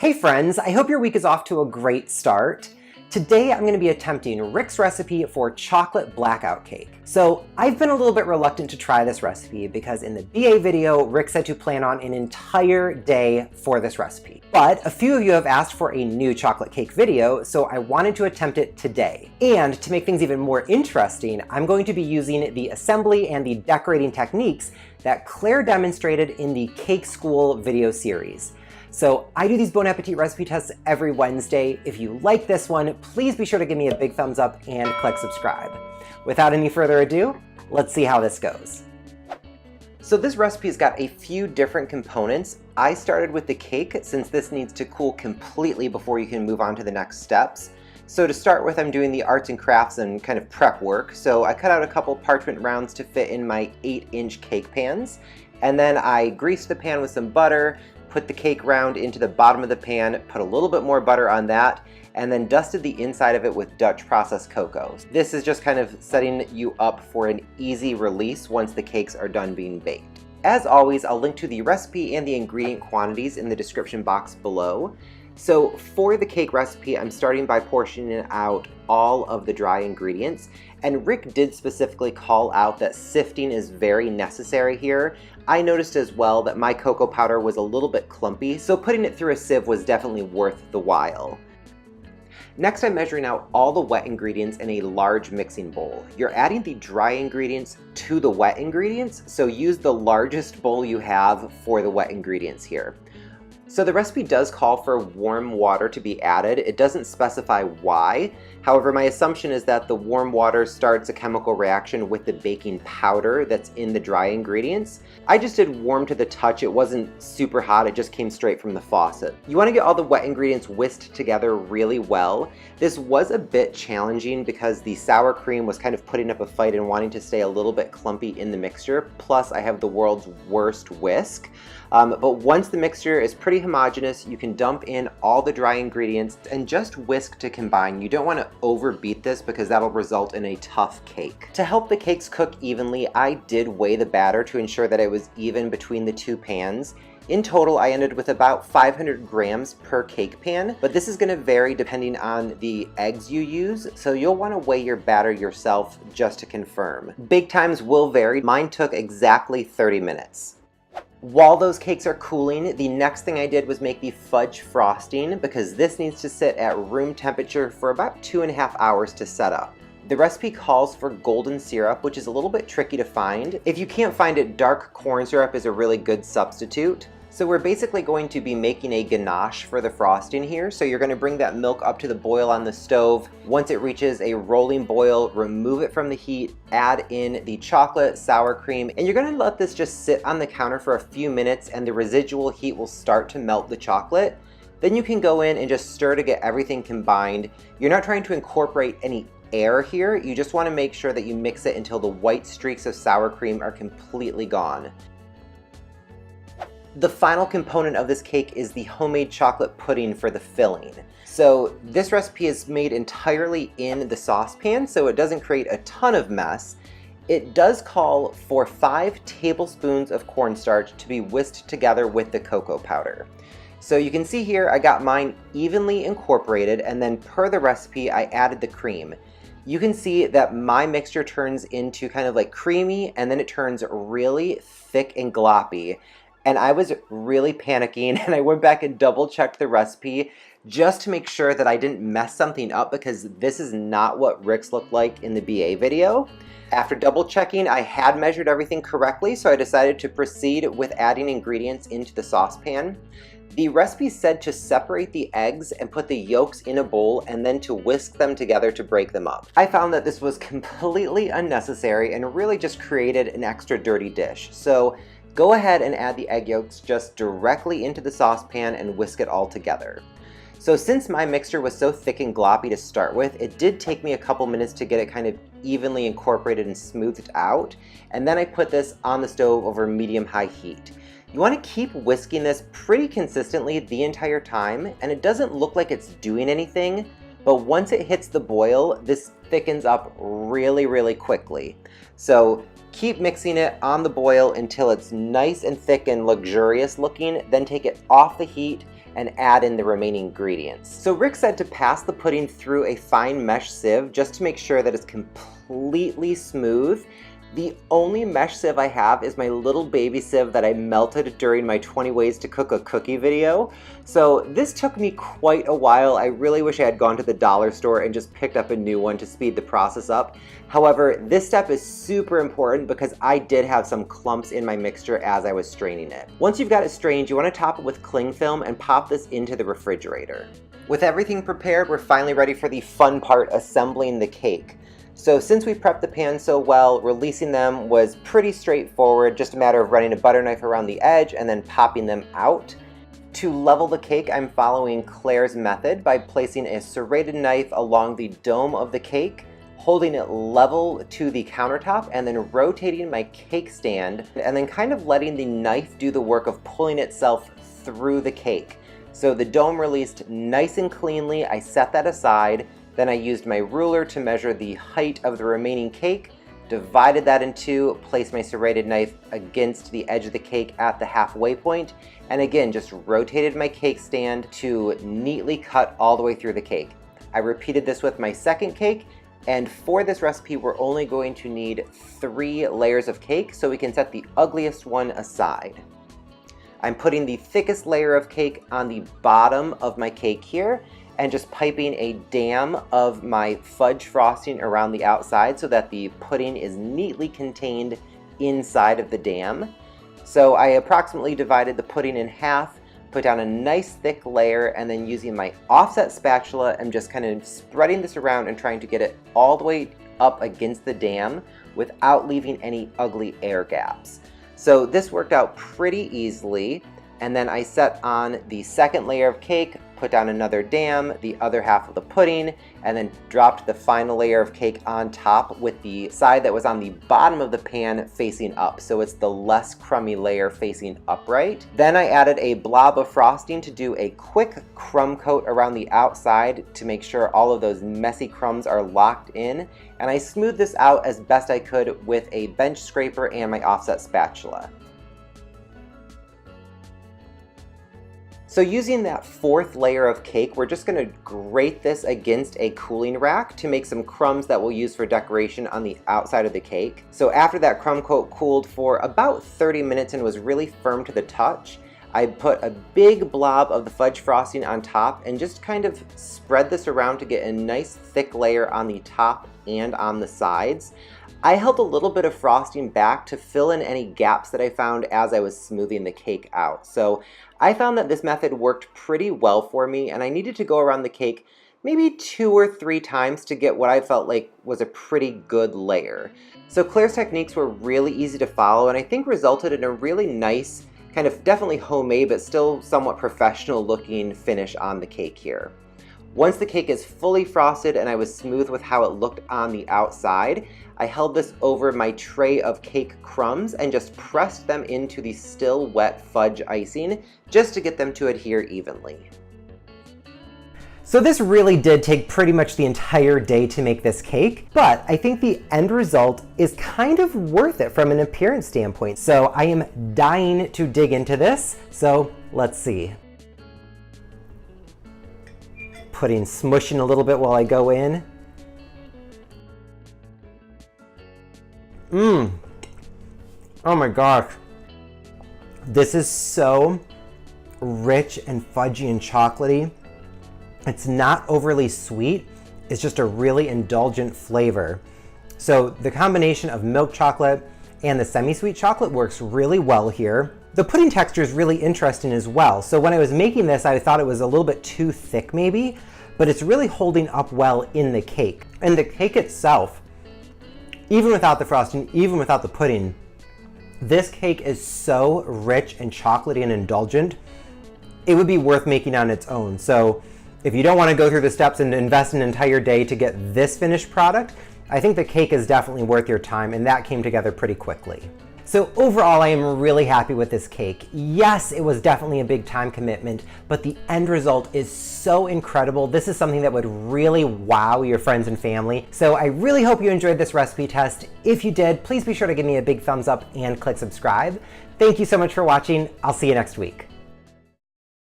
Hey friends, I hope your week is off to a great start. Today I'm going to be attempting Rick's recipe for chocolate blackout cake. So I've been a little bit reluctant to try this recipe because in the BA video, Rick said to plan on an entire day for this recipe. But a few of you have asked for a new chocolate cake video, so I wanted to attempt it today. And to make things even more interesting, I'm going to be using the assembly and the decorating techniques that Claire demonstrated in the Cake School video series. So I do these Bon Appetit recipe tests every Wednesday. If you like this one, please be sure to give me a big thumbs up and click subscribe. Without any further ado, let's see how this goes. So this recipe's got a few different components. I started with the cake since this needs to cool completely before you can move on to the next steps. So to start with, I'm doing the arts and crafts and kind of prep work. So I cut out a couple parchment rounds to fit in my 8-inch cake pans. And then I greased the pan with some butter, put the cake round into the bottom of the pan, put a little bit more butter on that, and then dusted the inside of it with Dutch processed cocoa. This is just kind of setting you up for an easy release once the cakes are done being baked. As always, I'll link to the recipe and the ingredient quantities in the description box below. So for the cake recipe, I'm starting by portioning out all of the dry ingredients, and Rick did specifically call out that sifting is very necessary here. I noticed as well that my cocoa powder was a little bit clumpy, so putting it through a sieve was definitely worth the while. Next, I'm measuring out all the wet ingredients in a large mixing bowl. You're adding the dry ingredients to the wet ingredients, so use the largest bowl you have for the wet ingredients here. So the recipe does call for warm water to be added. It doesn't specify why. However, my assumption is that the warm water starts a chemical reaction with the baking powder that's in the dry ingredients. I just did warm to the touch. It wasn't super hot. It just came straight from the faucet. You want to get all the wet ingredients whisked together really well. This was a bit challenging because the sour cream was kind of putting up a fight and wanting to stay a little bit clumpy in the mixture. Plus, I have the world's worst whisk. But once the mixture is pretty homogeneous, you can dump in all the dry ingredients and just whisk to combine. You don't want to overbeat this because that'll result in a tough cake. To help the cakes cook evenly, I did weigh the batter to ensure that it was even between the two pans. In total, I ended with about 500 grams per cake pan, but this is going to vary depending on the eggs you use, so you'll want to weigh your batter yourself just to confirm. Bake times will vary. Mine took exactly 30 minutes. While those cakes are cooling, the next thing I did was make the fudge frosting because this needs to sit at room temperature for about 2.5 hours to set up. The recipe calls for golden syrup, which is a little bit tricky to find. If you can't find it, dark corn syrup is a really good substitute. So we're basically going to be making a ganache for the frosting here. So you're going to bring that milk up to the boil on the stove. Once it reaches a rolling boil, remove it from the heat, add in the chocolate, sour cream, and you're going to let this just sit on the counter for a few minutes and the residual heat will start to melt the chocolate. Then you can go in and just stir to get everything combined. You're not trying to incorporate any air here. You just want to make sure that you mix it until the white streaks of sour cream are completely gone. The final component of this cake is the homemade chocolate pudding for the filling. So this recipe is made entirely in the saucepan, so it doesn't create a ton of mess. It does call for 5 tablespoons of cornstarch to be whisked together with the cocoa powder. So you can see here I got mine evenly incorporated, and then per the recipe I added the cream. You can see that my mixture turns into kind of like creamy, and then it turns really thick and gloppy. And I was really panicking, and I went back and double checked the recipe just to make sure that I didn't mess something up because this is not what Rick's looked like in the BA video. After double checking, I had measured everything correctly, so I decided to proceed with adding ingredients into the saucepan. The recipe said to separate the eggs and put the yolks in a bowl and then to whisk them together to break them up. I found that this was completely unnecessary and really just created an extra dirty dish. So go ahead and add the egg yolks just directly into the saucepan and whisk it all together. So since my mixture was so thick and gloppy to start with, it did take me a couple minutes to get it kind of evenly incorporated and smoothed out. And then I put this on the stove over medium-high heat. You want to keep whisking this pretty consistently the entire time, and it doesn't look like it's doing anything, but once it hits the boil, this thickens up really, really quickly. So keep mixing it on the boil until it's nice and thick and luxurious looking, then take it off the heat and add in the remaining ingredients. So Rick said to pass the pudding through a fine mesh sieve just to make sure that it's completely smooth. The only mesh sieve I have is my little baby sieve that I melted during my 20 ways to cook a cookie video. So this took me quite a while. I really wish I had gone to the dollar store and just picked up a new one to speed the process up. However, this step is super important because I did have some clumps in my mixture as I was straining it. Once you've got it strained, you want to top it with cling film and pop this into the refrigerator. With everything prepared, we're finally ready for the fun part, assembling the cake. So since we prepped the pan so well, releasing them was pretty straightforward, just a matter of running a butter knife around the edge and then popping them out. To level the cake, I'm following Claire's method by placing a serrated knife along the dome of the cake, holding it level to the countertop, and then rotating my cake stand, and then kind of letting the knife do the work of pulling itself through the cake. So the dome released nice and cleanly. I set that aside. Then I used my ruler to measure the height of the remaining cake, divided that in two, placed my serrated knife against the edge of the cake at the halfway point, and again, just rotated my cake stand to neatly cut all the way through the cake. I repeated this with my second cake, and for this recipe, we're only going to need 3 layers of cake, so we can set the ugliest one aside. I'm putting the thickest layer of cake on the bottom of my cake here, and just piping a dam of my fudge frosting around the outside so that the pudding is neatly contained inside of the dam. So I approximately divided the pudding in half, put down a nice thick layer, and then using my offset spatula, I'm just kind of spreading this around and trying to get it all the way up against the dam without leaving any ugly air gaps. So this worked out pretty easily. And then I set on the second layer of cake, put down another dam, the other half of the pudding, and then dropped the final layer of cake on top with the side that was on the bottom of the pan facing up. So it's the less crummy layer facing upright. Then I added a blob of frosting to do a quick crumb coat around the outside to make sure all of those messy crumbs are locked in. And I smoothed this out as best I could with a bench scraper and my offset spatula. So using that 4th layer of cake, we're just gonna grate this against a cooling rack to make some crumbs that we'll use for decoration on the outside of the cake. So after that crumb coat cooled for about 30 minutes and was really firm to the touch, I put a big blob of the fudge frosting on top and just kind of spread this around to get a nice thick layer on the top and on the sides. I held a little bit of frosting back to fill in any gaps that I found as I was smoothing the cake out. So I found that this method worked pretty well for me, and I needed to go around the cake maybe 2 or 3 times to get what I felt like was a pretty good layer. So Claire's techniques were really easy to follow, and I think resulted in a really nice, kind of definitely homemade but still somewhat professional looking finish on the cake here. Once the cake is fully frosted and I was smooth with how it looked on the outside, I held this over my tray of cake crumbs and just pressed them into the still wet fudge icing just to get them to adhere evenly. So this really did take pretty much the entire day to make this cake, but I think the end result is kind of worth it from an appearance standpoint. So I am dying to dig into this, so let's see. Pudding smushing a little bit while I go in. Oh my gosh. This is so rich and fudgy and chocolatey. It's not overly sweet. It's just a really indulgent flavor. So the combination of milk chocolate and the semi-sweet chocolate works really well here. The pudding texture is really interesting as well. So when I was making this, I thought it was a little bit too thick maybe, but it's really holding up well in the cake. And the cake itself, even without the frosting, even without the pudding, this cake is so rich and chocolatey and indulgent, it would be worth making on its own. So if you don't want to go through the steps and invest an entire day to get this finished product, I think the cake is definitely worth your time, and that came together pretty quickly. So overall, I am really happy with this cake. Yes, it was definitely a big time commitment, but the end result is so incredible. This is something that would really wow your friends and family. So I really hope you enjoyed this recipe test. If you did, please be sure to give me a big thumbs up and click subscribe. Thank you so much for watching. I'll see you next week.